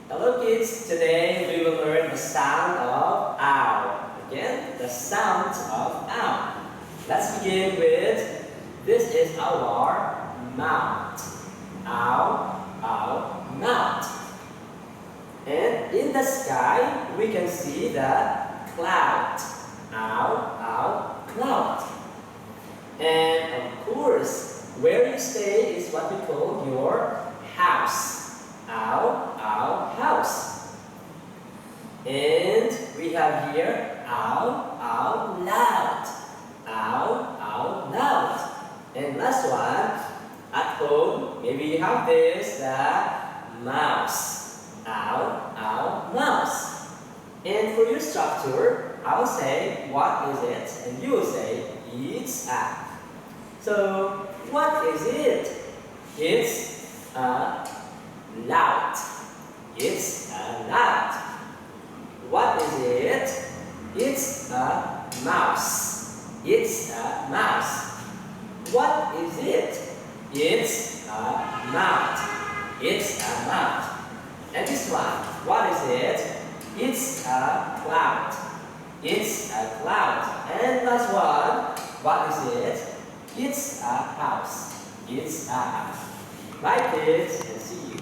Hello kids, today we will learn the sound of owl. Again, the sound of owl. Let's begin with, this is our mouth. Owl, owl, mouth. And in the sky, we can see the cloud. Owl, owl, cloud. And of course, where you stay is what we call your house. Owl, owl, house. And we have here owl, owl, loud. Owl, owl, loud. And last one, at home, maybe you have this, the mouse. Owl, owl, mouse. And for your structure, I will say, what is it? And you will say, it's a. So, what is it? It's a loud. It's a loud. What is it? It's a mouse. It's a mouse. What is it? It's a mouth. It's a mouth. And this one, what is it? It's a cloud. It's a cloud. And last one, what is it? It's a house. It's a house. Bye kids, and see you.